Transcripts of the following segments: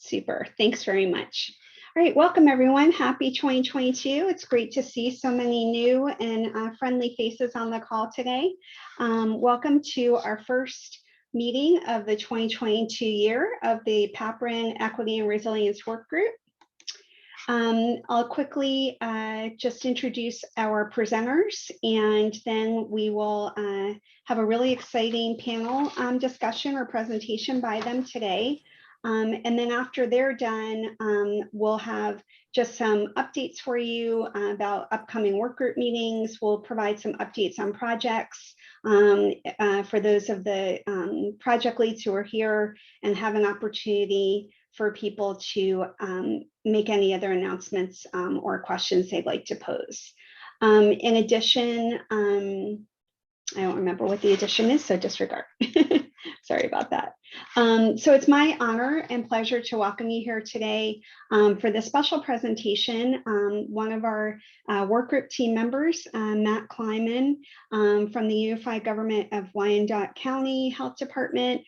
Super. Thanks very much. All right, welcome everyone. Happy 2022. It's great to see so many new and friendly faces on the call today. Welcome to our first meeting of the 2022 year of the PAPREN Equity and Resilience Work Group. I'll quickly just introduce our presenters, and then we will have a really exciting panel discussion or presentation by them today. And then after they're done, we'll have just some updates for you about upcoming work group meetings. We'll provide some updates on projects for those of the project leads who are here, and have an opportunity for people to make any other announcements or questions they'd like to pose. In addition, I don't remember what the addition is, so disregard. Sorry about that. So it's my honor and pleasure to welcome you here today for this special presentation. One of our work group team members, Matt Kleiman from the Unified Government of Wyandotte County Health Department,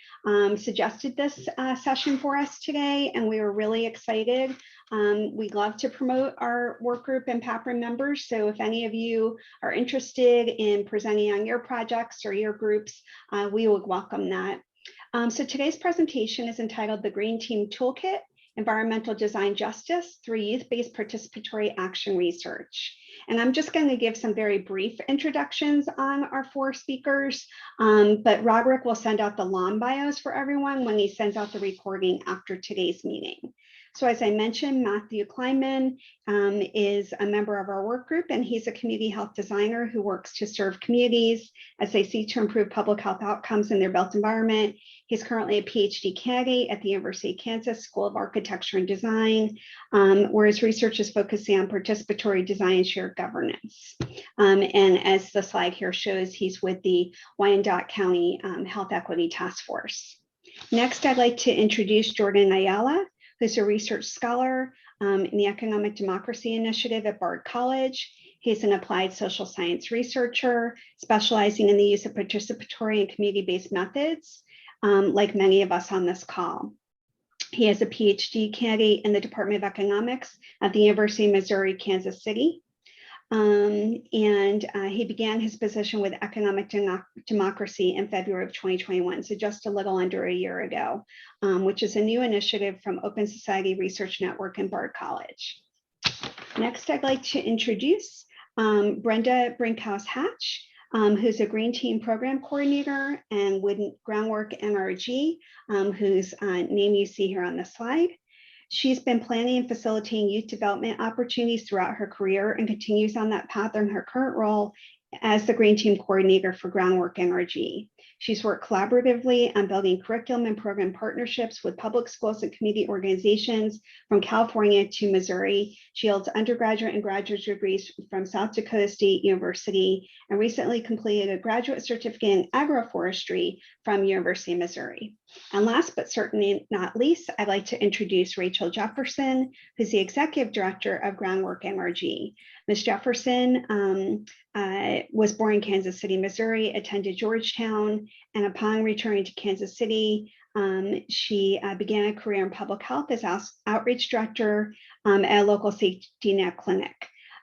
suggested this session for us today, and we were really excited. We love to promote our work group and PAPREN members. So if any of you are interested in presenting on your projects or your groups, we would welcome that. So today's presentation is entitled The Green Team Toolkit, Environmental Design Justice Through Youth-Based Participatory Action Research. And I'm just going to give some very brief introductions on our four speakers, but Roderick will send out the long bios for everyone when he sends out the recording after today's meeting. So as I mentioned, Matthew Kleinman is a member of our work group, and he's a community health designer who works to serve communities as they seek to improve public health outcomes in their built environment. He's currently a PhD candidate at the University of Kansas School of Architecture and Design, where his research is focusing on participatory design and shared governance. And as the slide here shows, he's with the Wyandotte County Health Equity Task Force. Next, I'd like to introduce Jordan Ayala, who's a research scholar in the Economic Democracy Initiative at Bard College. He's an applied social science researcher specializing in the use of participatory and community-based methods, like many of us on this call. He has a PhD candidate in the Department of Economics at the University of Missouri, Kansas City. He began his position with Economic Democracy in February of 2021, so just a little under a year ago, which is a new initiative from Open Society Research Network and Bard College. Next, I'd like to introduce Brenda Brinkhouse-Hatch, who's a Green Team Program Coordinator and with Groundwork NRG, whose name you see here on the slide. She's been planning and facilitating youth development opportunities throughout her career and continues on that path in her current role as the Green Team Coordinator for Groundwork NRG. She's worked collaboratively on building curriculum and program partnerships with public schools and community organizations from California to Missouri. She holds undergraduate and graduate degrees from South Dakota State University and recently completed a graduate certificate in agroforestry from University of Missouri. And last but certainly not least, I'd like to introduce Rachel Jefferson, who's the Executive Director of Groundwork NRG. Ms. Jefferson was born in Kansas City, Missouri, attended Georgetown, and upon returning to Kansas City, she began a career in public health as outreach director at a local safety net clinic.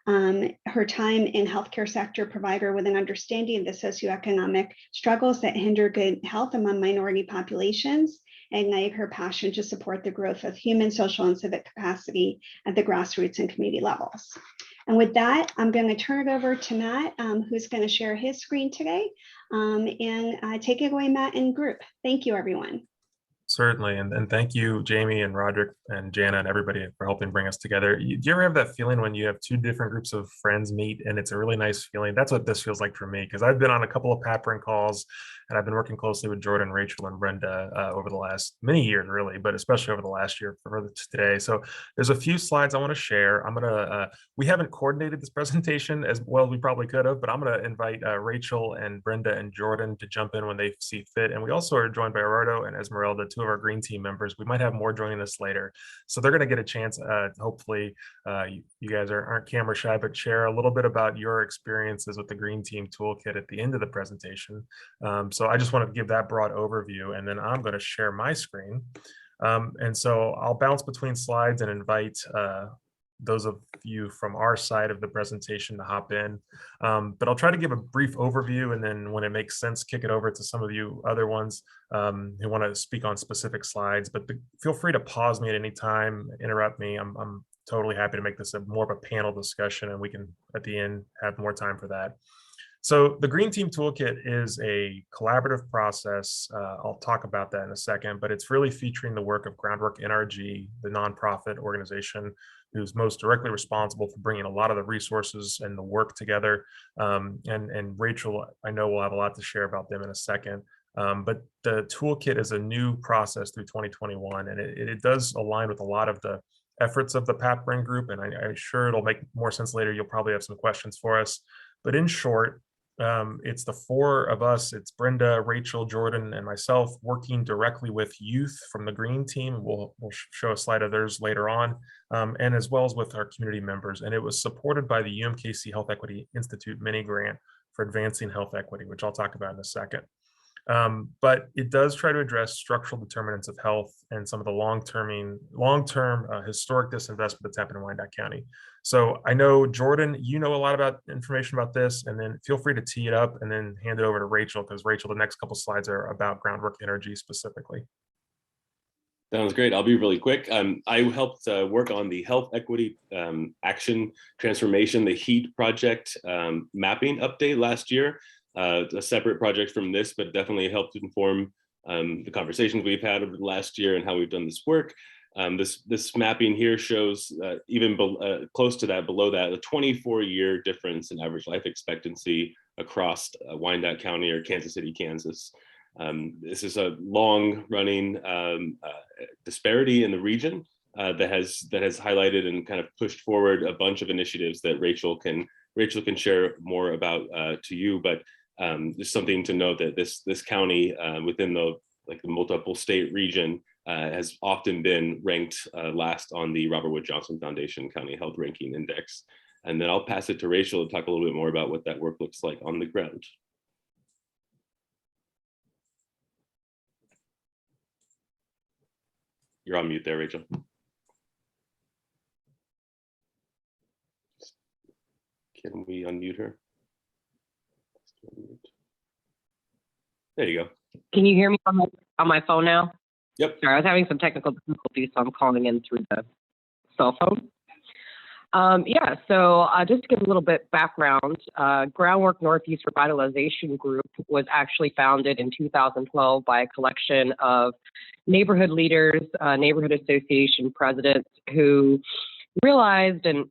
Her time in healthcare sector provided her with an understanding of the socioeconomic struggles that hinder good health among minority populations and ignited her passion to support the growth of human, social, and civic capacity at the grassroots and community levels. And with that, I'm going to turn it over to Matt, who's going to share his screen today. Take it away, Matt and group. Thank you, everyone. Certainly, and thank you, Jamie and Roderick and Jana and everybody for helping bring us together. Do you ever have that feeling when you have two different groups of friends meet and it's a really nice feeling? That's what this feels like for me, because I've been on a couple of PAPREN calls and I've been working closely with Jordan, Rachel, and Brenda over the last many years, really, but especially over the last year for today. So there's a few slides I want to share. We haven't coordinated this presentation as well as we probably could have, but I'm going to invite Rachel and Brenda and Jordan to jump in when they see fit. And we also are joined by Drotter and Esmeralda, two of our Green Team members. We might have more joining us later. So they're going to get a chance, hopefully you guys aren't camera shy, but share a little bit about your experiences with the Green Team Toolkit at the end of the presentation. So I just want to give that broad overview, and then I'm going to share my screen. And so I'll bounce between slides and invite those of you from our side of the presentation to hop in. But I'll try to give a brief overview, and then when it makes sense, kick it over to some of you other ones who want to speak on specific slides. But feel free to pause me at any time, interrupt me. I'm totally happy to make this more of a panel discussion, and we can, at the end, have more time for that. So the Green Team Toolkit is a collaborative process. I'll talk about that in a second, but it's really featuring the work of Groundwork NRG, the nonprofit organization who's most directly responsible for bringing a lot of the resources and the work together. And Rachel, I know will have a lot to share about them in a second. But the toolkit is a new process through 2021, and it does align with a lot of the efforts of the PAPREN group, and I'm sure it'll make more sense later. You'll probably have some questions for us. But in short, it's the four of us. It's Brenda, Rachel, Jordan, and myself working directly with youth from the Green Team. We'll show a slide of theirs later on, and as well as with our community members. And it was supported by the UMKC Health Equity Institute mini grant for advancing health equity, which I'll talk about in a second. But it does try to address structural determinants of health and some of the long-term historic disinvestment that's happened in Wyandotte County. So I know, Jordan, you know a lot about information about this, and then feel free to tee it up and then hand it over to Rachel, because Rachel, the next couple slides are about Groundwork Energy specifically. Sounds great. I'll be really quick. I helped work on the Health Equity Action Transformation, the HEAT project mapping update last year. A separate project from this, but definitely helped inform the conversations we've had over the last year and how we've done this work. This mapping here shows even close to that, below that, a 24-year difference in average life expectancy across Wyandotte County or Kansas City, Kansas. This is a long-running disparity in the region that has highlighted and kind of pushed forward a bunch of initiatives that Rachel can share more about to you. But there's something to note that this county within the multiple state region has often been ranked last on the Robert Wood Johnson Foundation County Health Ranking Index. And then I'll pass it to Rachel to talk a little bit more about what that work looks like on the ground. You're on mute there, Rachel. Can we unmute her? There you go. Can you hear me on my phone now? Yep. Sorry, I was having some technical difficulties, so I'm calling in through the cell phone. Yeah, so just to give a little bit background, Groundwork Northeast Revitalization Group was actually founded in 2012 by a collection of neighborhood leaders, neighborhood association presidents who realized, and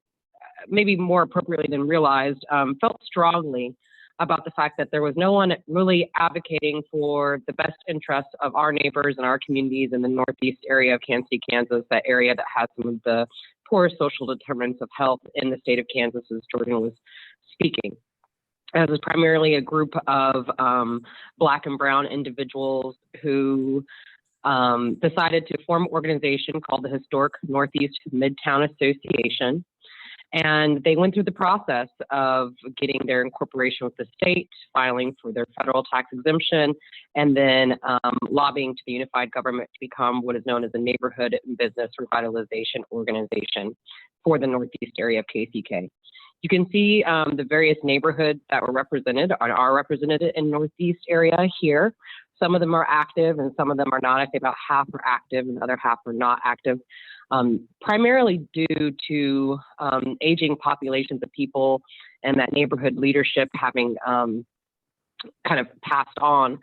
maybe more appropriately than realized, felt strongly about the fact that there was no one really advocating for the best interests of our neighbors and our communities in the northeast area of Kansas City, Kansas, that area that has some of the poorest social determinants of health in the state of Kansas, as Jordan was speaking. It was primarily a group of Black and Brown individuals who decided to form an organization called the Historic Northeast Midtown Association. And they went through the process of getting their incorporation with the state, filing for their federal tax exemption, and then lobbying to the unified government to become what is known as a neighborhood business revitalization organization for the northeast area of KCK. You can see the various neighborhoods that were represented are represented in northeast area here. Some of them are active and some of them are not. I say about half are active and the other half are not active. Primarily due to aging populations of people and that neighborhood leadership having kind of passed on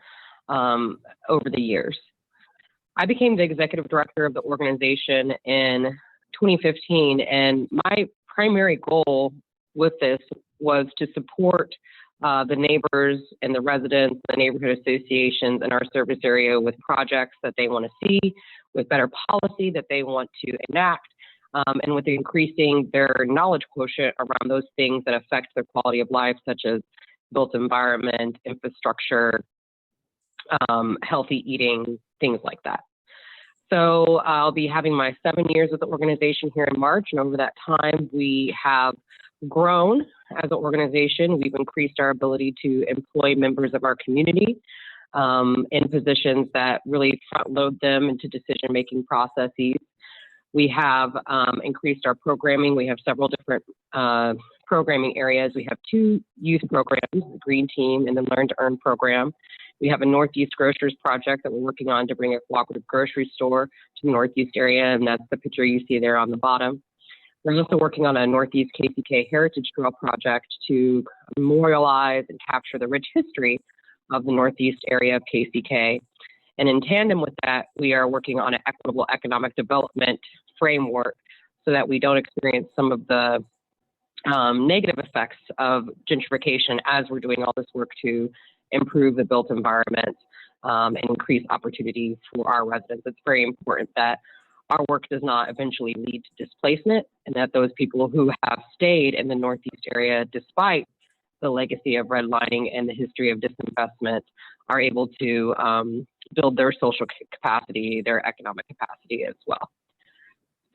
over the years. I became the executive director of the organization in 2015, and my primary goal with this was to support the neighbors and the residents, the neighborhood associations in our service area with projects that they want to see, with better policy that they want to enact, and with increasing their knowledge quotient around those things that affect their quality of life, such as built environment, infrastructure, healthy eating, things like that. So I'll be having my 7 years with the organization here in March, and over that time, we have grown as an organization. We've increased our ability to employ members of our community. in positions that really front load them into decision-making processes. We have increased our programming. We have several different programming areas. We have 2 youth programs, the Green Team and the Learn to Earn program. We have a Northeast Grocers project that we're working on to bring a cooperative grocery store to the Northeast area, and that's the picture you see there on the bottom. We're also working on a Northeast KCK Heritage Trail project to memorialize and capture the rich history of the Northeast area of KCK. And in tandem with that, we are working on an equitable economic development framework so that we don't experience some of the negative effects of gentrification as we're doing all this work to improve the built environment and increase opportunity for our residents. It's very important that our work does not eventually lead to displacement, and that those people who have stayed in the Northeast area despite the legacy of redlining and the history of disinvestment are able to build their social capacity, their economic capacity as well.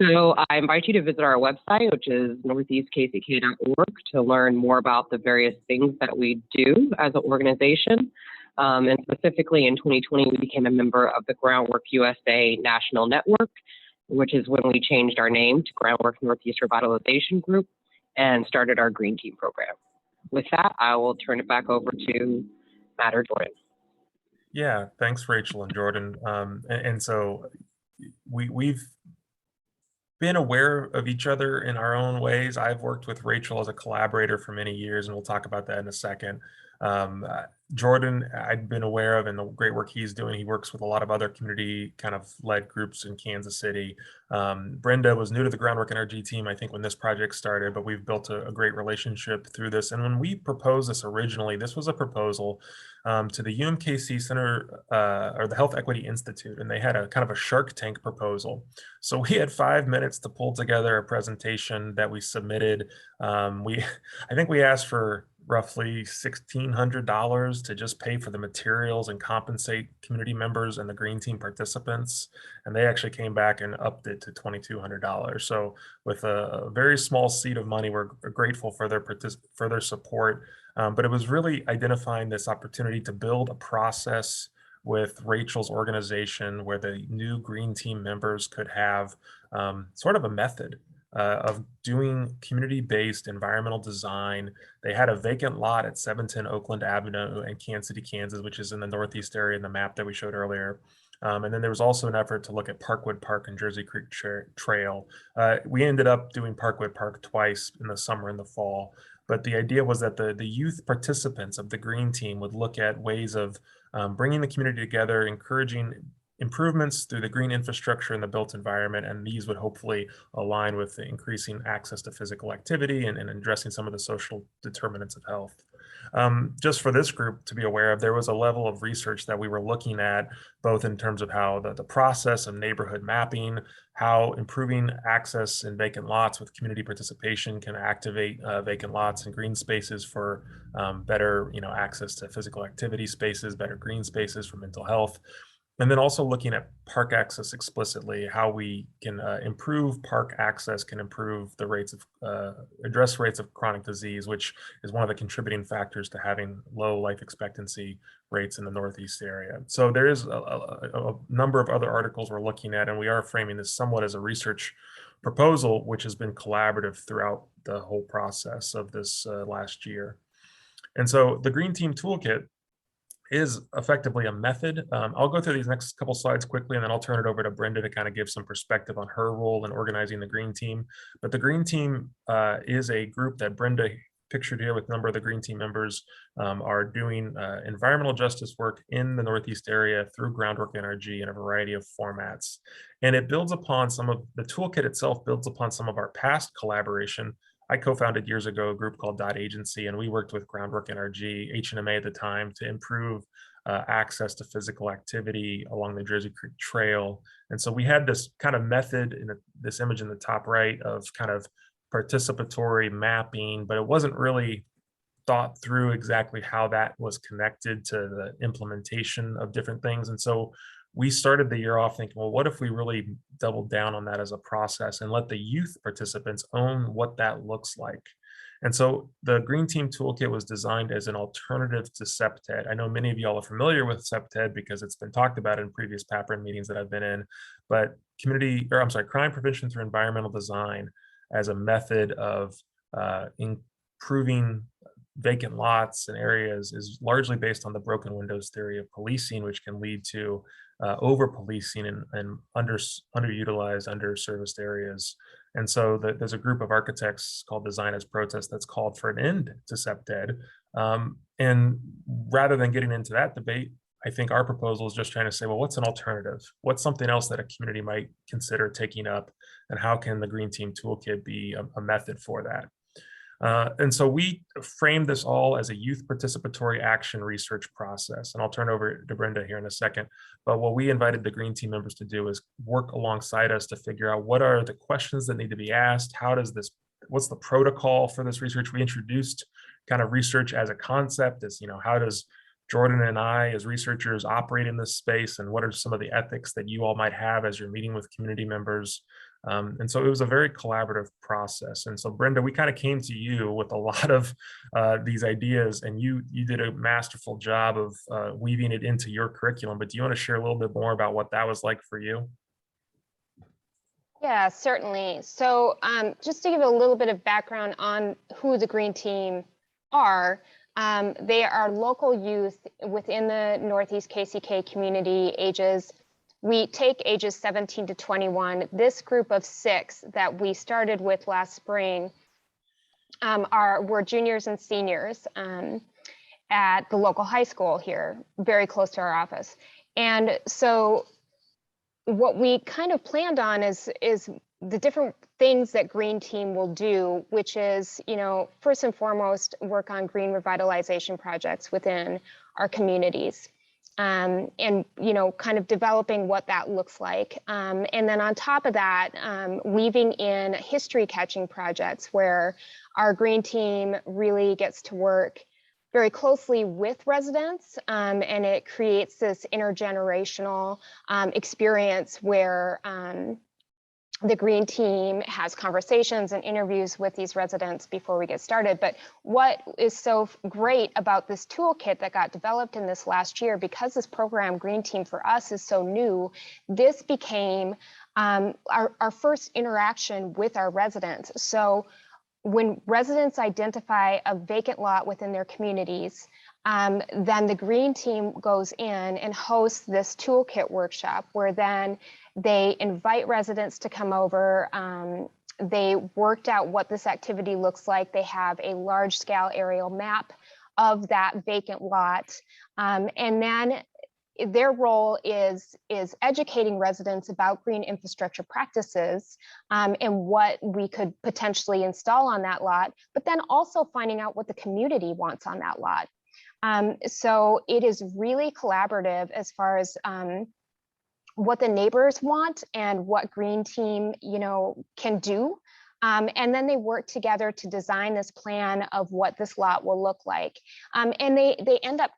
So I invite you to visit our website, which is northeastkck.org, to learn more about the various things that we do as an organization. And specifically in 2020, we became a member of the Groundwork USA National Network, which is when we changed our name to Groundwork Northeast Revitalization Group and started our Green Team program. With that, I will turn it back over to Matt or Jordan. Yeah, thanks, Rachel and Jordan. And so we've been aware of each other in our own ways. I've worked with Rachel as a collaborator for many years, and we'll talk about that in a second. Jordan, I'd been aware of and the great work he's doing. He works with a lot of other community kind of led groups in Kansas City. Brenda was new to the Groundwork NRG team, I think, when this project started, but we've built a great relationship through this. And when we proposed this originally, this was a proposal to the UMKC Center or the Health Equity Institute, and they had a kind of a Shark Tank proposal. So we had 5 minutes to pull together a presentation that we submitted. I think we asked for roughly $1,600 to just pay for the materials and compensate community members and the Green Team participants. And they actually came back and upped it to $2,200. So with a very small seed of money, we're grateful for their support. But it was really identifying this opportunity to build a process with Rachel's organization where the new Green Team members could have sort of a method of doing community-based environmental design. They had a vacant lot at 710 Oakland Avenue in Kansas City, Kansas, which is in the Northeast area in the map that we showed earlier. And then there was also an effort to look at Parkwood Park and Jersey Creek Trail. We ended up doing Parkwood Park twice in the summer and the fall. But the idea was that the youth participants of the Green Team would look at ways of bringing the community together, encouraging improvements through the green infrastructure and the built environment, and these would hopefully align with the increasing access to physical activity and addressing some of the social determinants of health. Just for this group to be aware of, there was a level of research that we were looking at, both in terms of how the process of neighborhood mapping, how improving access in vacant lots with community participation can activate vacant lots and green spaces for better access to physical activity spaces, better green spaces for mental health. And then also looking at park access explicitly, how we can improve park access can improve the rates of, address rates of chronic disease, which is one of the contributing factors to having low life expectancy rates in the Northeast area. So there is a number of other articles we're looking at, and we are framing this somewhat as a research proposal, which has been collaborative throughout the whole process of this last year. And so the Green Team Toolkit is effectively a method. I'll go through these next couple slides quickly, and then I'll turn it over to Brenda to kind of give some perspective on her role in organizing the Green Team. But the Green Team is a group that Brenda pictured here with a number of the Green Team members are doing environmental justice work in the Northeast area through Groundwork NRG in a variety of formats. And it builds upon the toolkit itself builds upon some of our past collaboration. I co-founded years ago a group called Dot Agency, and we worked with Groundwork NRG, HNMA at the time, to improve access to physical activity along the Jersey Creek Trail. And so we had this kind of method in this image in the top right of kind of participatory mapping, but it wasn't really thought through exactly how that was connected to the implementation of different things. And so we started the year off thinking, well, what if we really doubled down on that as a process and let the youth participants own what that looks like? And so the Green Team Toolkit was designed as an alternative to CPTED. I know many of y'all are familiar with CPTED because it's been talked about in previous PAPREN meetings that I've been in, but crime prevention through environmental design as a method of improving vacant lots and areas is largely based on the broken windows theory of policing, which can lead to over-policing and underutilized, underserviced areas. And so there's a group of architects called Design as Protest that's called for an end to CPTED. And rather than getting into that debate, I think our proposal is just trying to say, well, what's an alternative? What's something else that a community might consider taking up? And how can the Green Team Toolkit be a method for that? And so we framed this all as a youth participatory action research process. And I'll turn over to Brenda here in a second. But what we invited the Green Team members to do is work alongside us to figure out what are the questions that need to be asked? What's the protocol for this research? We introduced kind of research as a concept, as, how does Jordan and I as researchers operate in this space, and what are some of the ethics that you all might have as you're meeting with community members? And so it was a very collaborative process. And so Brenda, we kind of came to you with a lot of these ideas, and you did a masterful job of weaving it into your curriculum. But do you want to share a little bit more about what that was like for you? Yeah, certainly. So just to give a little bit of background on who the Green Team are, they are local youth within the Northeast KCK community we take ages 17 to 21. This group of 6 that we started with last spring were juniors and seniors at the local high school here, very close to our office. And so what we kind of planned on is the different things that Green Team will do, which is, first and foremost, work on green revitalization projects within our communities. And kind of developing what that looks like. And then on top of that, weaving in history catching projects where our Green Team really gets to work very closely with residents, and it creates this intergenerational experience where the Green Team has conversations and interviews with these residents before we get started. But what is so great about this toolkit that got developed in this last year, because this program Green Team for us is so new, this became our first interaction with our residents. So when residents identify a vacant lot within their communities, then the Green Team goes in and hosts this toolkit workshop where then they invite residents to come over. They worked out what this activity looks like. They have a large scale aerial map of that vacant lot. And then their role is educating residents about green infrastructure practices and what we could potentially install on that lot, but then also finding out what the community wants on that lot. So it is really collaborative as far as what the neighbors want and what Green Team, can do. And then they work together to design this plan of what this lot will look like. And they end up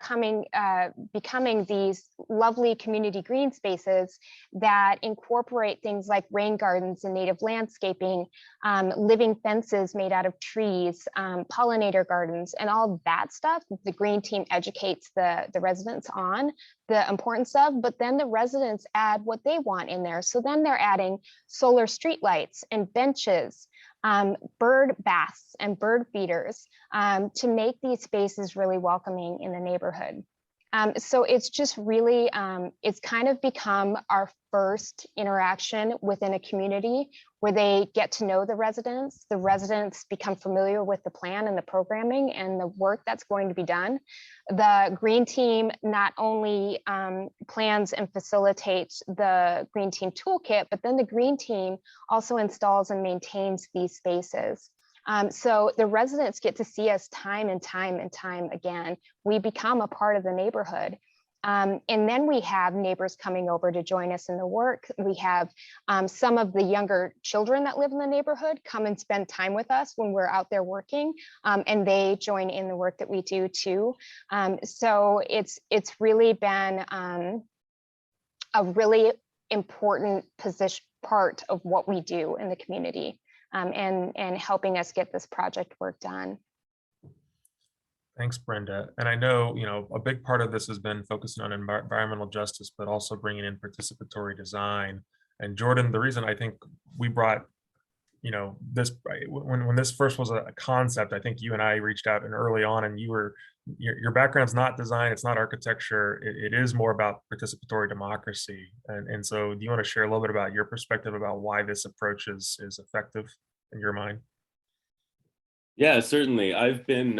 becoming these lovely community green spaces that incorporate things like rain gardens and native landscaping, living fences made out of trees, pollinator gardens, and all that stuff. The Green Team educates the residents on the importance of, but then the residents add what they want in there. So then they're adding solar streetlights and benches, bird baths and bird feeders to make these spaces really welcoming in the neighborhood. So it's just really, it's kind of become our first interaction within a community where they get to know the residents become familiar with the plan and the programming and the work that's going to be done. The Green Team not only plans and facilitates the Green Team Toolkit, but then the Green Team also installs and maintains these spaces. So the residents get to see us time and time and time again. We become a part of the neighborhood. And then we have neighbors coming over to join us in the work. We have some of the younger children that live in the neighborhood come and spend time with us when we're out there working, and they join in the work that we do too. So it's really been a really important part of what we do in the community. And helping us get this project work done. Thanks, Brenda. And I know, a big part of this has been focusing on environmental justice, but also bringing in participatory design. And Jordan, the reason I think we brought, this, when this first was a concept, I think you and I reached out and early on, and your background's not design, it's not architecture, it is more about participatory democracy. And so do you want to share a little bit about your perspective about why this approach is effective in your mind? Yeah, certainly. I've been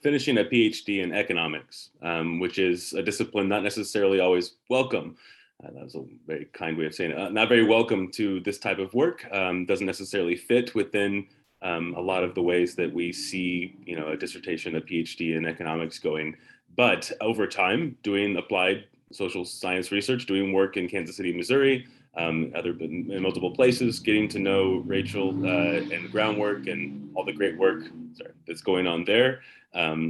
finishing a PhD in economics, which is a discipline not necessarily always welcome. That was a very kind way of saying it. Not very welcome to this type of work. Doesn't necessarily fit within a lot of the ways that we see, a dissertation, a PhD in economics going. But over time, doing applied social science research, doing work in Kansas City, Missouri, in multiple places, getting to know Rachel and Groundwork and all the great work that's going on there.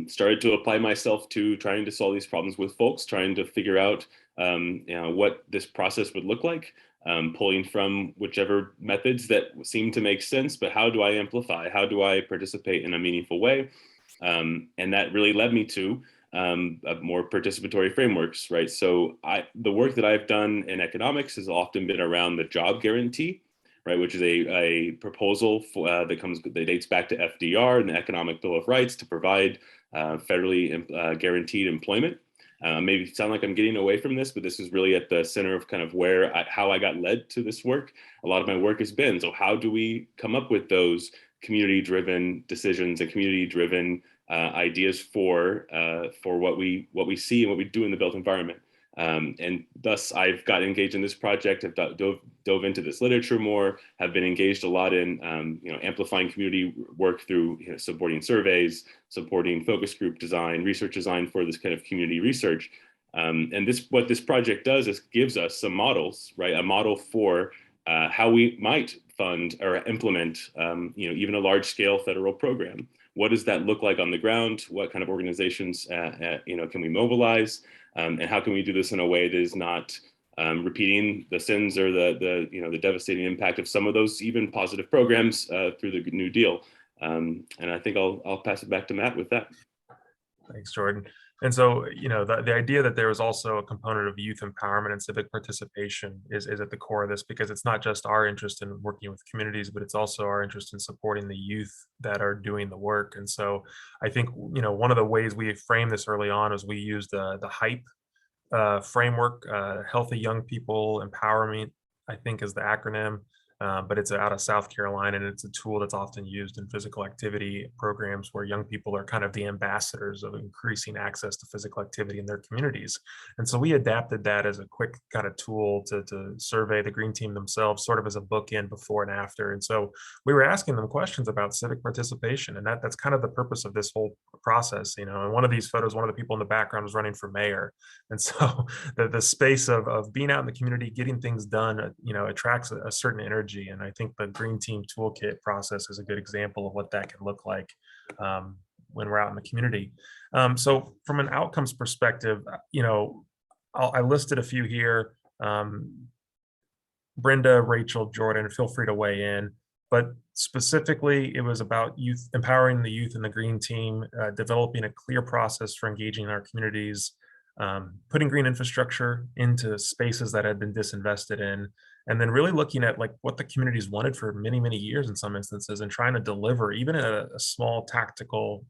Started to apply myself to trying to solve these problems with folks, trying to figure out what this process would look like, pulling from whichever methods that seem to make sense, but how do I amplify? How do I participate in a meaningful way? And that really led me to more participatory frameworks, right? So the work that I've done in economics has often been around the job guarantee, right, which is a proposal that dates back to FDR and the Economic Bill of Rights to provide federally guaranteed employment. Maybe sound like I'm getting away from this, but this is really at the center of kind of how I got led to this work. A lot of my work has been, so how do we come up with those community-driven decisions and community-driven ideas for what we see and what we do in the built environment. And thus I've got engaged in this project, I've dove into this literature more, have been engaged a lot in amplifying community work through supporting surveys, supporting focus group design, research design for this kind of community research. And what this project does is gives us some models, right? A model for how we might fund or implement even a large scale federal program. What does that look like on the ground? What kind of organizations can we mobilize? And how can we do this in a way that is not repeating the sins or the devastating impact of some of those even positive programs through the New Deal? And I think I'll pass it back to Matt with that. Thanks, Jordan. And so, the idea that there is also a component of youth empowerment and civic participation is at the core of this, because it's not just our interest in working with communities, but it's also our interest in supporting the youth that are doing the work. And so I think, one of the ways we framed this early on is we used the HYPE framework, Healthy Young People Empowerment, I think is the acronym. But it's out of South Carolina, and it's a tool that's often used in physical activity programs where young people are kind of the ambassadors of increasing access to physical activity in their communities. And so we adapted that as a quick kind of tool to survey the Green Team themselves, sort of as a bookend before and after. And so we were asking them questions about civic participation, and that's kind of the purpose of this whole process. In one of these photos, one of the people in the background was running for mayor. And so the space of being out in the community, getting things done, attracts a certain energy. And I think the Green Team Toolkit process is a good example of what that can look like when we're out in the community. So from an outcomes perspective, I listed a few here. Brenda, Rachel, Jordan, feel free to weigh in. But specifically, it was about youth, empowering the youth in the Green Team, developing a clear process for engaging our communities, putting green infrastructure into spaces that had been disinvested in, and then really looking at what the communities wanted for many, many years in some instances, and trying to deliver even at a small tactical,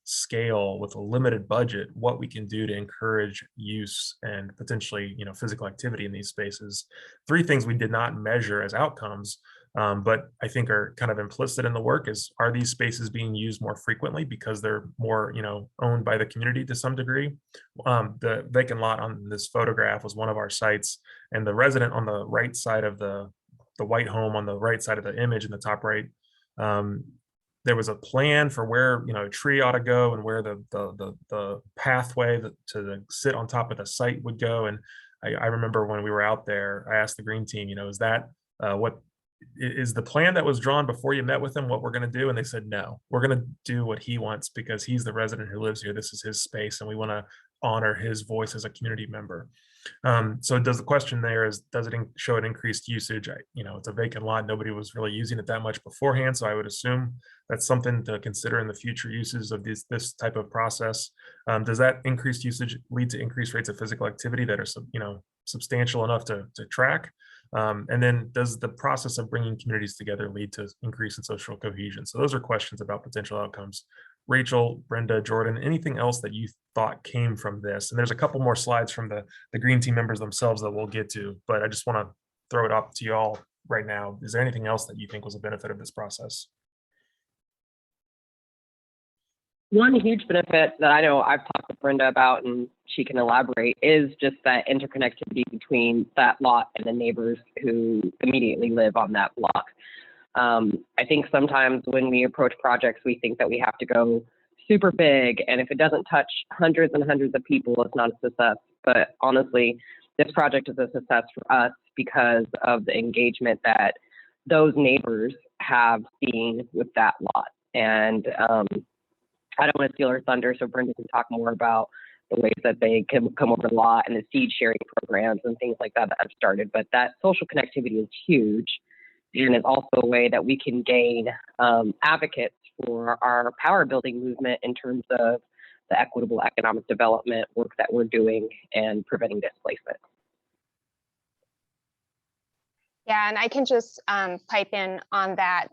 scale with a limited budget, what we can do to encourage use and potentially, physical activity in these spaces. Three things we did not measure as outcomes, but I think are kind of implicit in the work is, are these spaces being used more frequently because they're more, owned by the community to some degree? The vacant lot on this photograph was one of our sites, and the resident on the right side of the white home on the right side of the image in the top right, there was a plan for where a tree ought to go and where the pathway to sit on top of the site would go. And I remember when we were out there, I asked the Green Team, is that what is the plan that was drawn before you met with him, what we're going to do? And they said, no, we're going to do what he wants because he's the resident who lives here. This is his space, and we want to honor his voice as a community member. So does the question there is, does it show an increased usage? It's a vacant lot. Nobody was really using it that much beforehand. So I would assume that's something to consider in the future uses of this type of process. Does that increased usage lead to increased rates of physical activity that are, substantial enough to track? And then does the process of bringing communities together lead to increase in social cohesion? So those are questions about potential outcomes. Rachel, Brenda, Jordan, anything else that you thought came from this? And there's a couple more slides from the green team members themselves that we'll get to, but I just want to throw it up to you all right now. Is there anything else that you think was a benefit of this process? One huge benefit that I know I've talked with Brenda about, and she can elaborate, is just that interconnectivity between that lot and the neighbors who immediately live on that block. I think sometimes when we approach projects, we think that we have to go super big, and if it doesn't touch hundreds and hundreds of people, it's not a success. But honestly, this project is a success for us because of the engagement that those neighbors have seen with that lot. And I don't want to steal her thunder, so Brenda can talk more about the ways that they can come over the lot and the seed sharing programs and things like that I've started. But that social connectivity is huge. And it's also a way that we can gain advocates for our power building movement in terms of the equitable economic development work that we're doing and preventing displacement. Yeah, and I can just pipe in on that.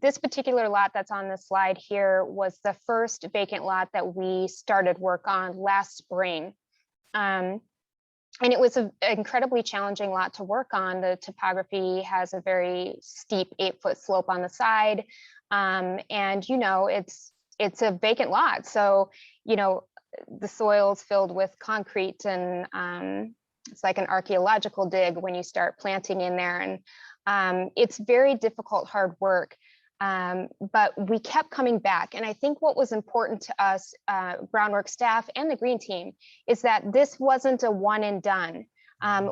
This particular lot that's on the slide here was the first vacant lot that we started work on last spring. And it was an incredibly challenging lot to work on. The topography has a very steep 8-foot slope on the side. And, it's a vacant lot. So, the soil's filled with concrete, and it's like an archaeological dig when you start planting in there. And it's very difficult, hard work. But we kept coming back. And I think what was important to us, Groundwork staff and the green team, is that this wasn't a one and done.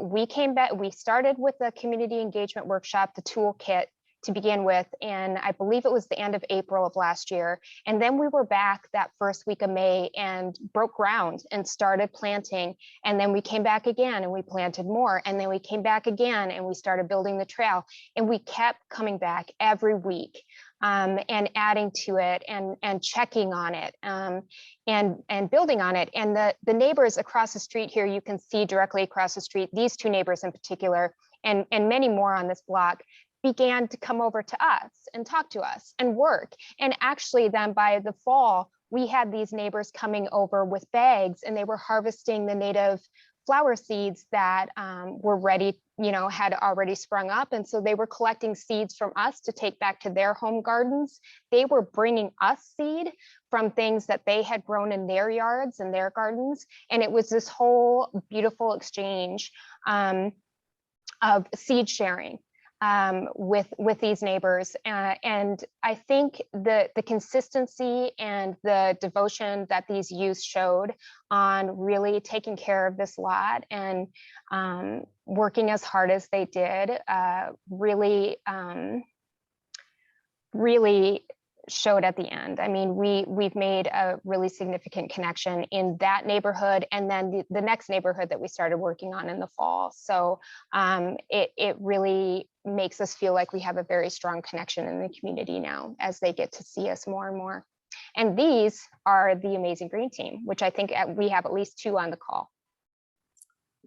We came back, we started with the community engagement workshop, the toolkit, to begin with, and I believe it was the end of April of last year. And then we were back that first week of May and broke ground and started planting. And then we came back again and we planted more. And then we came back again and we started building the trail. And we kept coming back every week and adding to it and checking on it and building on it. And the neighbors across the street here, you can see directly across the street, these two neighbors in particular, and many more on this block, began to come over to us and talk to us and work. And actually then by the fall, we had these neighbors coming over with bags, and they were harvesting the native flower seeds that were ready, had already sprung up. And so they were collecting seeds from us to take back to their home gardens. They were bringing us seed from things that they had grown in their yards and their gardens. And it was this whole beautiful exchange of seed sharing with these neighbors. And I think the consistency and the devotion that these youth showed on really taking care of this lot and working as hard as they did really showed at the end. I mean, we've made a really significant connection in that neighborhood, and then the next neighborhood that we started working on in the fall. So it really makes us feel like we have a very strong connection in the community now as they get to see us more and more. And these are the amazing green team, which I think we have at least 2 on the call.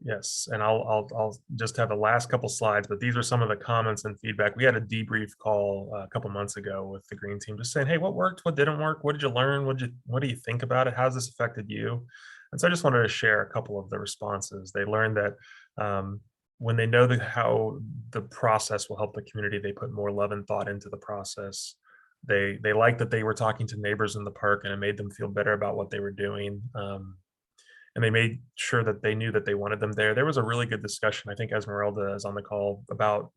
Yes, and I'll just have the last couple slides, but these are some of the comments and feedback. We had a debrief call a couple months ago with the green team, just saying, hey, what worked, what didn't work, what did you learn, what do you think about it, how's this affected you? And so I just wanted to share a couple of the responses. They learned that when they know how the process will help the community, they put more love and thought into the process. They liked that they were talking to neighbors in the park, and it made them feel better about what they were doing. And they made sure that they knew that they wanted them there. There was a really good discussion. I think Esmeralda is on the call about,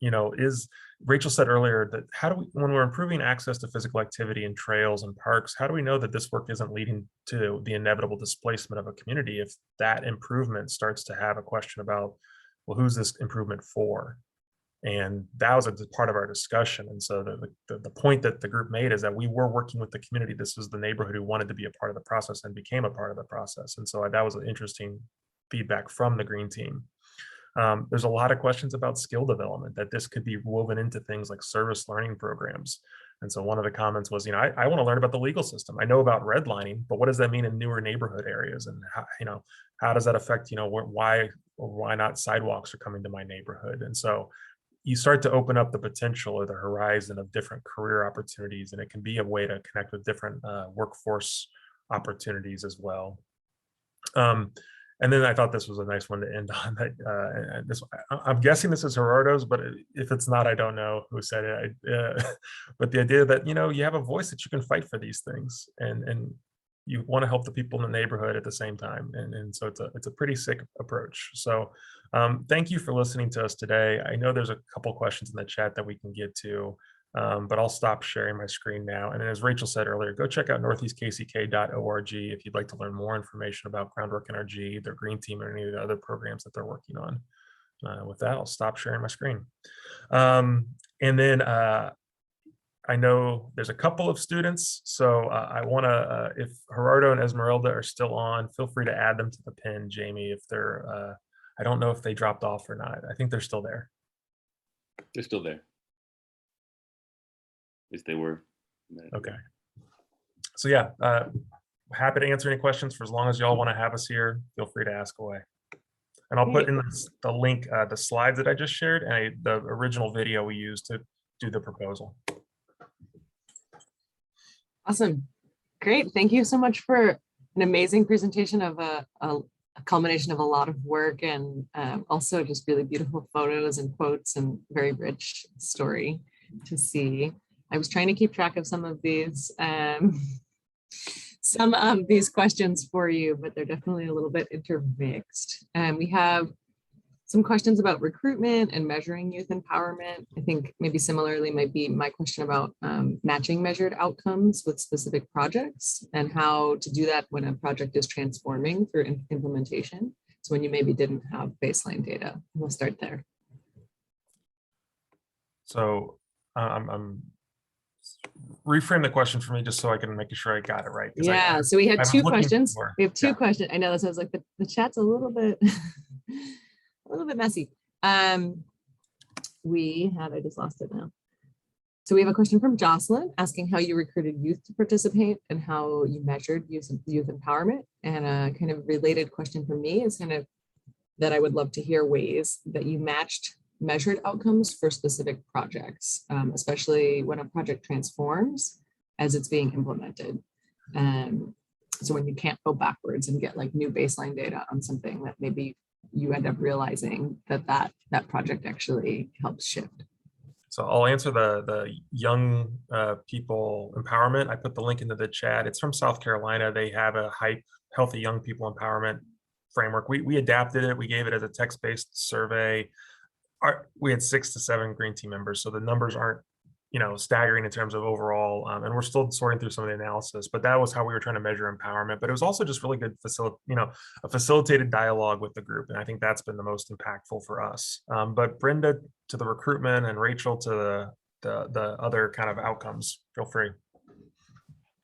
Rachel said earlier that when we're improving access to physical activity in trails and parks, how do we know that this work isn't leading to the inevitable displacement of a community if that improvement starts to have a question about, well, who's this improvement for? And that was a part of our discussion. And so the point that the group made is that we were working with the community. This was the neighborhood who wanted to be a part of the process and became a part of the process. And so that was an interesting feedback from the green team. There's a lot of questions about skill development, that this could be woven into things like service learning programs. And so one of the comments was, I want to learn about the legal system. I know about redlining, but what does that mean in newer neighborhood areas? And how does that affect, why not sidewalks are coming to my neighborhood? And so you start to open up the potential or the horizon of different career opportunities, and it can be a way to connect with different workforce opportunities as well. And then I thought this was a nice one to end on. I'm guessing this is Gerardo's, but if it's not, I don't know who said it. But the idea that you have a voice, that you can fight for these things, and you want to help the people in the neighborhood at the same time. And so it's a pretty sick approach. So thank you for listening to us today. I know there's a couple questions in the chat that we can get to. But I'll stop sharing my screen now. And as Rachel said earlier, go check out northeastkck.org if you'd like to learn more information about Groundwork NRG, their green team, or any of the other programs that they're working on. With that, I'll stop sharing my screen. And then I know there's a couple of students, so I want to, if Gerardo and Esmeralda are still on, feel free to add them to the pin, Jamie, if they're, I don't know if they dropped off or not. I think they're still there. They're still there. If they were. Okay. So yeah, happy to answer any questions for as long as y'all want to have us here. Feel free to ask away. And I'll put in the link, the slides that I just shared, and the original video we used to do the proposal. Awesome. Great. Thank you so much for an amazing presentation of a culmination of a lot of work, and also just really beautiful photos and quotes and very rich story to see. I was trying to keep track of some of these questions for you, but they're definitely a little bit intermixed. We have some questions about recruitment and measuring youth empowerment. I think maybe similarly might be my question about matching measured outcomes with specific projects and how to do that when a project is transforming through implementation. So when you maybe didn't have baseline data. We'll start there. So I'm reframe the question for me just so I can make sure I got it right. Yeah, so we had two questions. We have two questions. I know that sounds like the chat's a little bit messy. I just lost it now. So we have a question from Jocelyn asking how you recruited youth to participate and how you measured youth empowerment. And a kind of related question from me is kind of that I would love to hear ways that you matched measured outcomes for specific projects, especially when a project transforms as it's being implemented. So when you can't go backwards and get like new baseline data on something that maybe you end up realizing that project actually helps shift. So I'll answer the young people empowerment. I put the link into the chat. It's from South Carolina. They have a healthy young people empowerment framework. We adapted it. We gave it as a text-based survey. We had 6 to 7 green team members, so the numbers aren't staggering in terms of overall, and we're still sorting through some of the analysis, but that was how we were trying to measure empowerment. But it was also just really good a facilitated dialogue with the group, and I think that's been the most impactful for us. But Brenda to the recruitment and Rachel to the other kind of outcomes, feel free.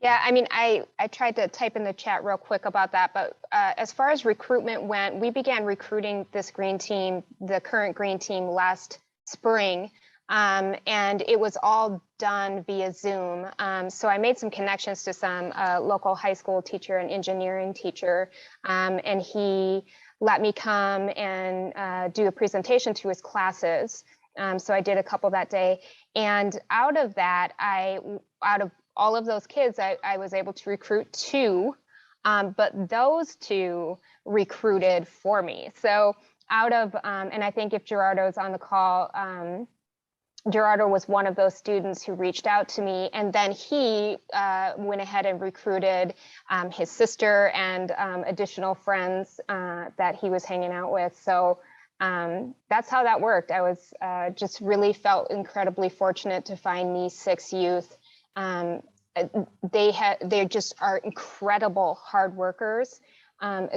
Yeah, I mean, I tried to type in the chat real quick about that, but as far as recruitment went, we began recruiting this green team, the current green team, last spring, and it was all done via Zoom. So I made some connections to some local high school teacher and engineering teacher, and he let me come and do a presentation to his classes. So I did a couple that day, and out of that, out of all of those kids, I was able to recruit 2, but those 2 recruited for me. So out of, and I think if Gerardo's on the call, Gerardo was one of those students who reached out to me, and then he went ahead and recruited his sister and additional friends that he was hanging out with. So that's how that worked. I was just really felt incredibly fortunate to find these 6 youth. They just are incredible hard workers,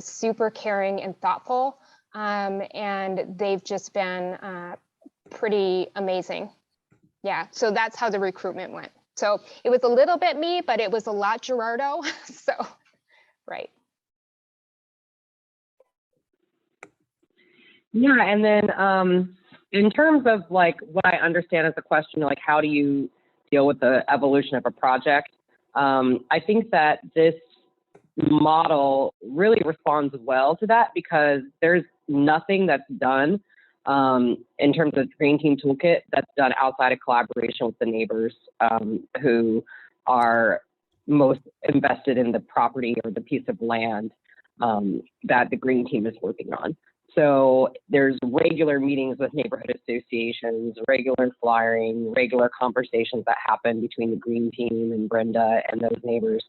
super caring and thoughtful, and they've just been pretty amazing. Yeah, so that's how the recruitment went. So it was a little bit me, but it was a lot Gerardo. So, right. Yeah, and then in terms of like what I understand as a question, like how do you deal with the evolution of a project? I think that this model really responds well to that because there's nothing that's done in terms of Green Team Toolkit that's done outside of collaboration with the neighbors who are most invested in the property or the piece of land that the Green Team is working on. So there's regular meetings with neighborhood associations, regular flyering, regular conversations that happen between the Green Team and Brenda and those neighbors.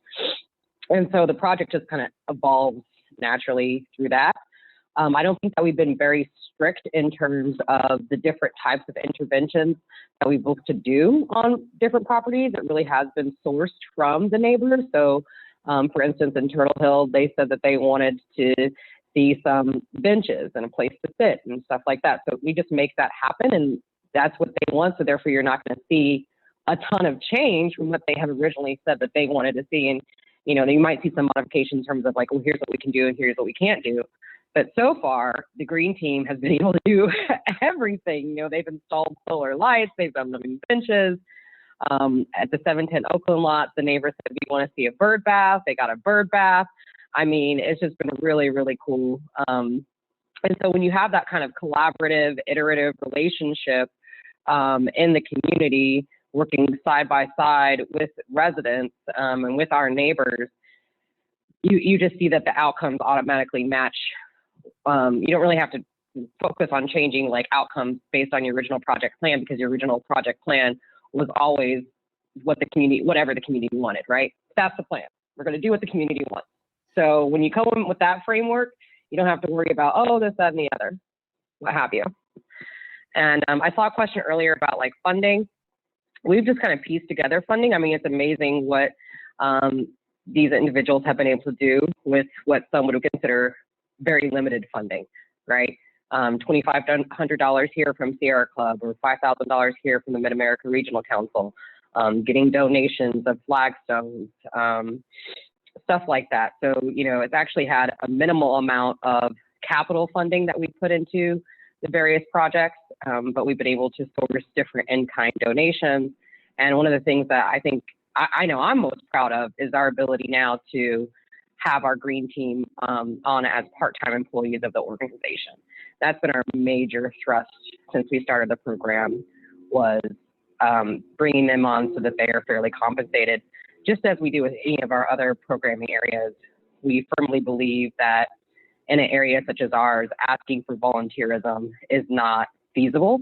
And so the project just kind of evolves naturally through that. I don't think that we've been very strict in terms of the different types of interventions that we've looked to do on different properties. It really has been sourced from the neighbors. So for instance, in Turtle Hill, they said that they wanted to see some benches and a place to sit and stuff like that. So we just make that happen and that's what they want. So therefore you're not going to see a ton of change from what they have originally said that they wanted to see. And, you know, you might see some modification in terms of like, well, here's what we can do and here's what we can't do. But so far, the Green Team has been able to do everything. You know, they've installed solar lights, they've done living benches. At the 710 Oakland lot, the neighbor said, we want to see a bird bath. They got a bird bath. I mean, it's just been really, really cool. And so when you have that kind of collaborative, iterative relationship in the community, working side by side with residents and with our neighbors, you just see that the outcomes automatically match. You don't really have to focus on changing like outcomes based on your original project plan because your original project plan was always what the community, whatever the community wanted, right? That's the plan. We're going to do what the community wants. So when you come in with that framework, you don't have to worry about, oh, this, that, and the other, what have you. And I saw a question earlier about like funding. We've just kind of pieced together funding. I mean, it's amazing what these individuals have been able to do with what some would consider very limited funding, right? $2,500 here from Sierra Club or $5,000 here from the Mid-America Regional Council, getting donations of flagstones, stuff like that. So, you know, it's actually had a minimal amount of capital funding that we put into the various projects, but we've been able to source different in-kind donations. And one of the things that I think I know I'm most proud of is our ability now to have our Green Team on as part-time employees of the organization. That's been our major thrust since we started the program, was bringing them on so that they are fairly compensated. Just as we do with any of our other programming areas, we firmly believe that in an area such as ours, asking for volunteerism is not feasible,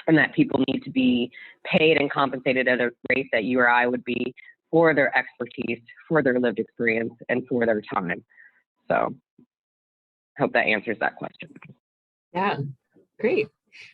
and that people need to be paid and compensated at a rate that you or I would be for their expertise, for their lived experience, and for their time. So I hope that answers that question. Yeah, great.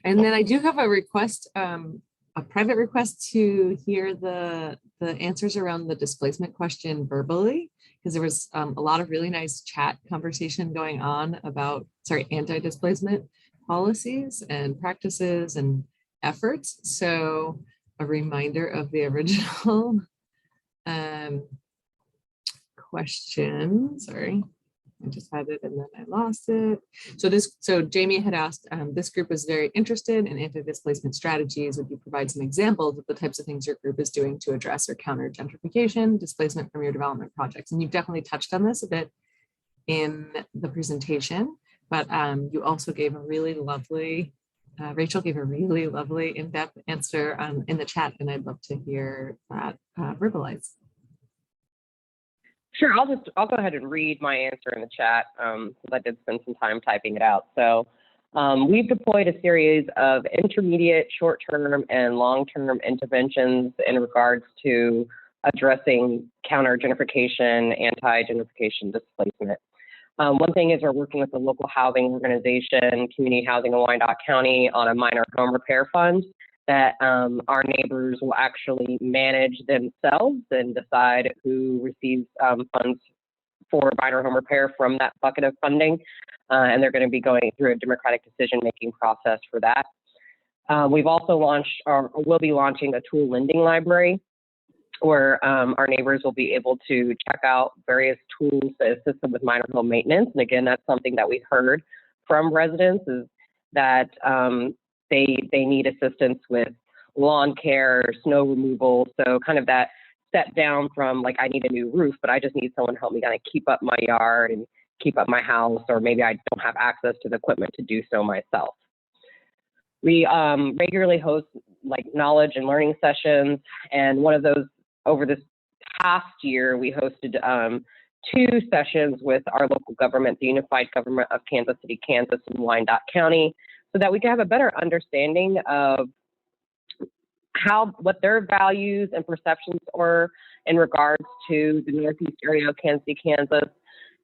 And then I do have a request, a private request to hear the answers around the displacement question verbally, because there was a lot of really nice chat conversation going on about, anti-displacement policies and practices and efforts. So a reminder of the original question, sorry. I just had it and then I lost it. So Jamie had asked, this group is very interested in anti-displacement strategies. Would you provide some examples of the types of things your group is doing to address or counter gentrification, displacement from your development projects? And you've definitely touched on this a bit in the presentation, but you also gave a really lovely, Rachel gave a really lovely in-depth answer in the chat, and I'd love to hear that verbalized. Sure, I'll go ahead and read my answer in the chat because I did spend some time typing it out. So we've deployed a series of intermediate, short-term, and long-term interventions in regards to addressing counter-gentrification, anti-gentrification displacement. One thing is we're working with the local housing organization, Community Housing in Wyandotte County, on a minor home repair fund that our neighbors will actually manage themselves and decide who receives funds for minor home repair from that bucket of funding. And they're going to be going through a democratic decision-making process for that. We've also launched, or will be launching, a tool lending library where our neighbors will be able to check out various tools that assist them with minor home maintenance. And again, that's something that we heard from residents is that they need assistance with lawn care, snow removal. So kind of that step down from like, I need a new roof, but I just need someone to help me kind of keep up my yard and keep up my house, or maybe I don't have access to the equipment to do so myself. We regularly host like knowledge and learning sessions, and one of those over this past year, we hosted 2 sessions with our local government, the Unified Government of Kansas City, Kansas, and Wyandotte County, so that we can have a better understanding of what their values and perceptions are in regards to the Northeast area of Kansas City, Kansas,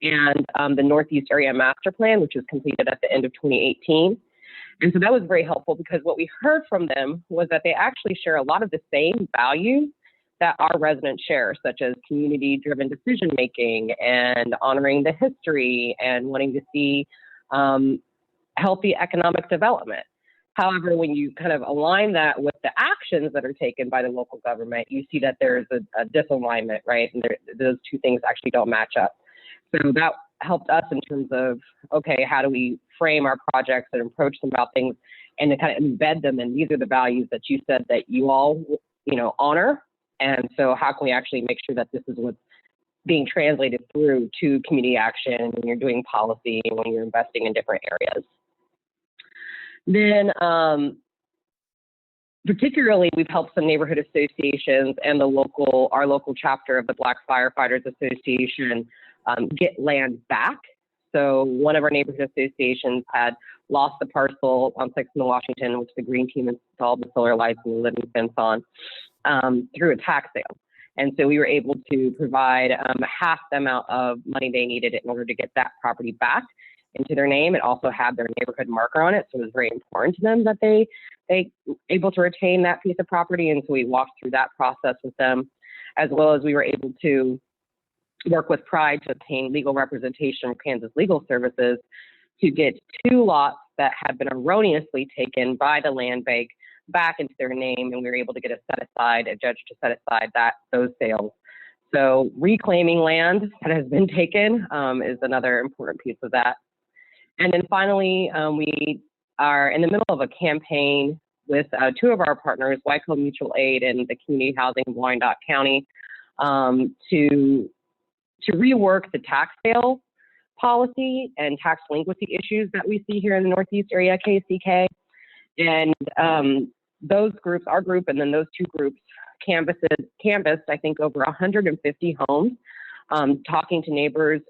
and the Northeast Area Master Plan, which was completed at the end of 2018. And so that was very helpful, because what we heard from them was that they actually share a lot of the same values that our residents share, such as community-driven decision-making and honoring the history and wanting to see healthy economic development. However, when you kind of align that with the actions that are taken by the local government, you see that there's a disalignment, right? And those 2 things actually don't match up. So that helped us in terms of, okay, how do we frame our projects and approach them about things and to kind of embed them in, these are the values that you said that you all, honor. And so how can we actually make sure that this is what's being translated through to community action when you're doing policy and when you're investing in different areas. Then particularly, we've helped some neighborhood associations and our local chapter of the Black Firefighters Association get land back. So one of our neighborhood associations had lost the parcel on 6th and Washington, which the green team installed the solar lights and the living fence on through a tax sale. And so we were able to provide half the amount of money they needed in order to get that property back into their name. It also had their neighborhood marker on it, so it was very important to them that they able to retain that piece of property. And so we walked through that process with them, as well as we were able to work with Pride to obtain legal representation from Kansas Legal Services to get 2 lots that had been erroneously taken by the land bank back into their name, and we were able to get a judge to set aside those sales. So reclaiming land that has been taken is another important piece of that. And then finally, we are in the middle of a campaign with 2 of our partners, Wyco Mutual Aid and the Community Housing of Wyandotte County, to rework the tax sale policy and tax delinquency issues that we see here in the Northeast area, KCK. And those groups, our group, and then those 2 groups canvassed, I think, over 150 homes, talking to neighbors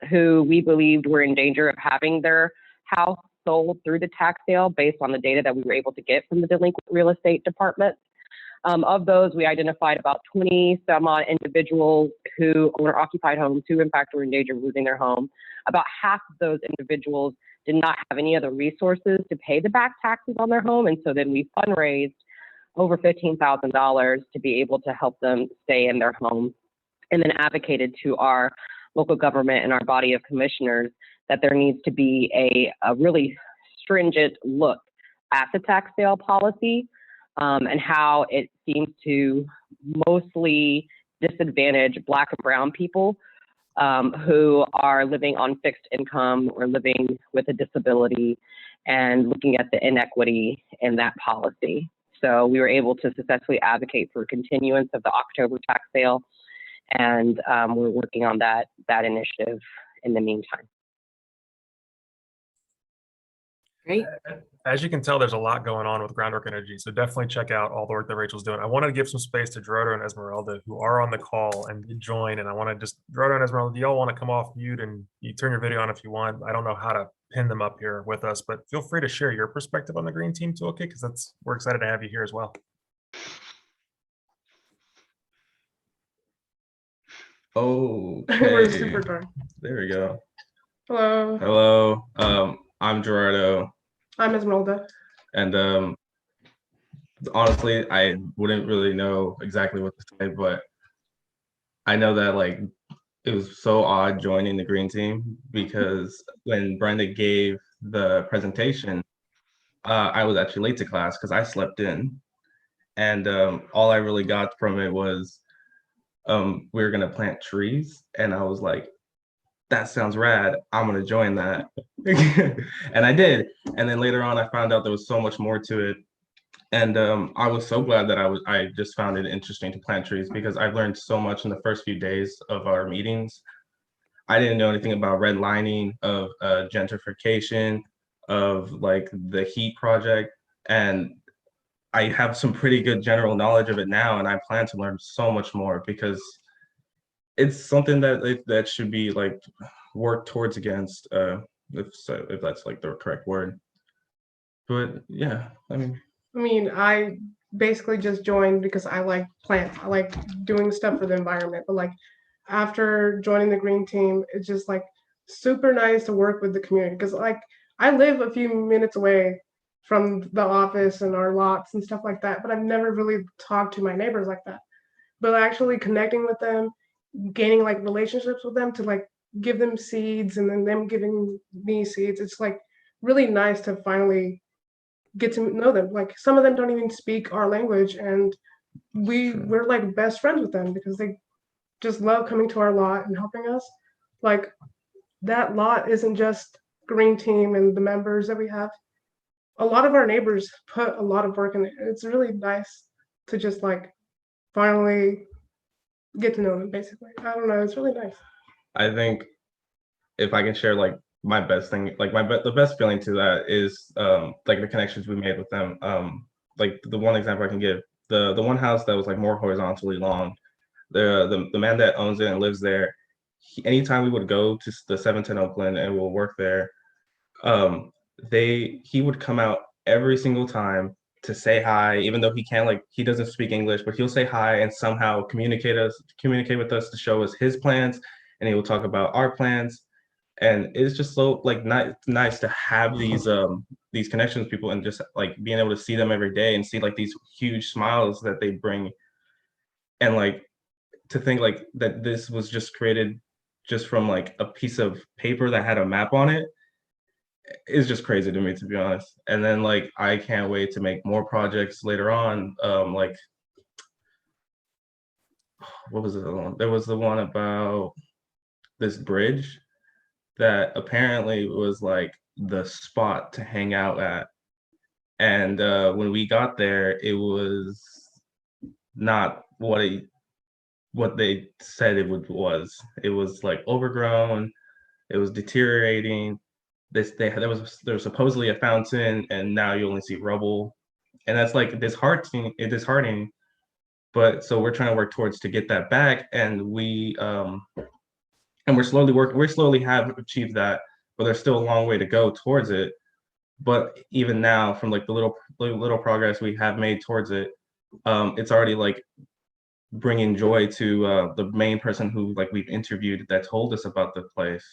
who we believed were in danger of having their house sold through the tax sale based on the data that we were able to get from the delinquent real estate department. Of those, we identified about 20 some odd individuals who own or occupied homes who in fact were in danger of losing their home. About half of those individuals did not have any other resources to pay the back taxes on their home. And so then we fundraised over $15,000 to be able to help them stay in their home, and then advocated to our local government and our body of commissioners that there needs to be a really stringent look at the tax sale policy and how it seems to mostly disadvantage Black and Brown people who are living on fixed income or living with a disability, and looking at the inequity in that policy. So we were able to successfully advocate for continuance of the October tax sale, and we're working on that initiative in the meantime. Great. As you can tell, there's a lot going on with Groundwork Energy, so definitely check out all the work that Rachel's doing. I wanted to give some space to Drotter and Esmeralda, who are on the call and did join, and I want to just, Drotter and Esmeralda, do y'all want to come off mute and you turn your video on if you want? I don't know how to pin them up here with us, but feel free to share your perspective on the Green Team Toolkit, because we're excited to have you here as well. Okay. We're super dry. There we go. Hello. Hello. I'm Gerardo, I'm Esmeralda. and honestly, I wouldn't really know exactly what to say, but I know that like it was so odd joining the Green Team, because when Brenda gave the presentation, I was actually late to class because I slept in, and all I really got from it was we were gonna plant trees, and I was like, that sounds rad. I'm gonna join that. And I did. And then later on, I found out there was so much more to it. And I was so glad that I just found it interesting to plant trees because I've learned so much in the first few days of our meetings. I didn't know anything about redlining, of gentrification, of like the heat project. And I have some pretty good general knowledge of it now, and I plan to learn so much more because it's something that should be like worked towards against, if that's like the correct word. But yeah, I mean, I basically just joined because I like plants. I like doing stuff for the environment. But like after joining the green team, it's just like super nice to work with the community because like I live a few minutes away from the office and our lots and stuff like that, but I've never really talked to my neighbors like that. But actually connecting with them, gaining like relationships with them to like give them seeds and then them giving me seeds, it's like really nice to finally get to know them. Like some of them don't even speak our language, and we're like best friends with them because they just love coming to our lot and helping us. Like that lot isn't just green team and the members that we have. A lot of our neighbors put a lot of work in it. It's really nice to just like finally get to know them basically. I don't know, it's really nice. I think if I can share like my best thing, like the best feeling to that is like the connections we made with them. Like the one example I can give, the one house that was like more horizontally long, the man that owns it and lives there, anytime we would go to the 710 Oakland and we'll work there, he would come out every single time to say hi, even though he doesn't speak English, but he'll say hi and somehow communicate with us to show us his plans, and he will talk about our plans. And it's just so like nice to have these connections with people and just like being able to see them every day and see like these huge smiles that they bring, and like to think like that this was just created just from like a piece of paper that had a map on it is just crazy to me, to be honest. And then like I can't wait to make more projects later on. Like what was the other one? There was the one about this bridge that apparently was like the spot to hang out at. And when we got there, it was not what they said was. It was like overgrown. It was deteriorating. There was supposedly a fountain, and now you only see rubble, and that's like disheartening. But so we're trying to work towards to get that back, and we're slowly have achieved that, but there's still a long way to go towards it. But even now, from like the little progress we have made towards it, it's already like bringing joy to the main person who like we've interviewed that told us about the place.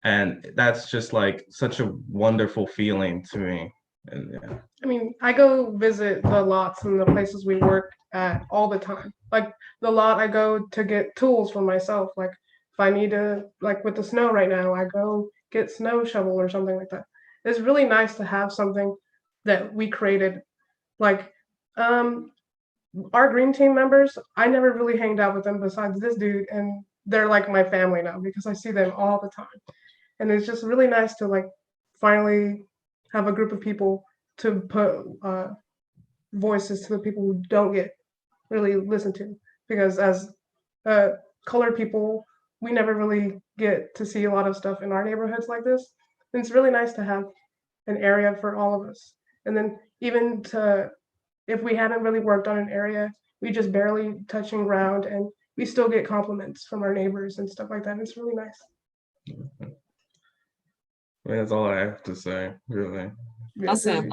And that's just like such a wonderful feeling to me. And yeah. I mean, I go visit the lots and the places we work at all the time. Like the lot I go to get tools for myself. Like if I need to, like with the snow right now, I go get snow shovel or something like that. It's really nice to have something that we created. Like our green team members, I never really hanged out with them besides this dude, and they're like my family now because I see them all the time. And it's just really nice to like finally have a group of people to put voices to the people who don't get really listened to, because as colored people, we never really get to see a lot of stuff in our neighborhoods like this. And it's really nice to have an area for all of us. And then even if we haven't really worked on an area, we just barely touching ground, and we still get compliments from our neighbors and stuff like that. It's really nice. I mean, that's all I have to say, really. Awesome.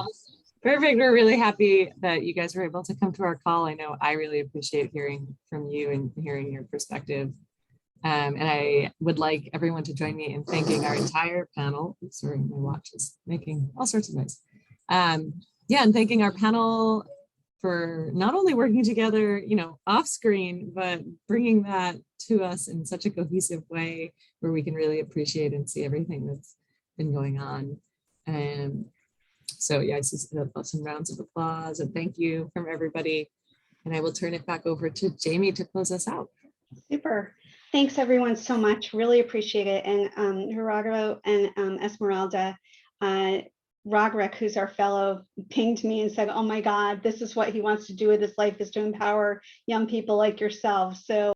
Perfect. We're really happy that you guys were able to come to our call. I know I really appreciate hearing from you and hearing your perspective. And I would like everyone to join me in thanking our entire panel. Sorry, my watch is making all sorts of noise. Yeah, and thanking our panel for not only working together, off screen, but bringing that to us in such a cohesive way where we can really appreciate and see everything that's been going on. And so yeah, I see some rounds of applause and thank you from everybody. And I will turn it back over to Jamie to close us out. Super. Thanks everyone so much. Really appreciate it. And Gerardo and Esmeralda, Roderick, who's our fellow, pinged me and said, oh my God, this is what he wants to do with his life, is to empower young people like yourselves. So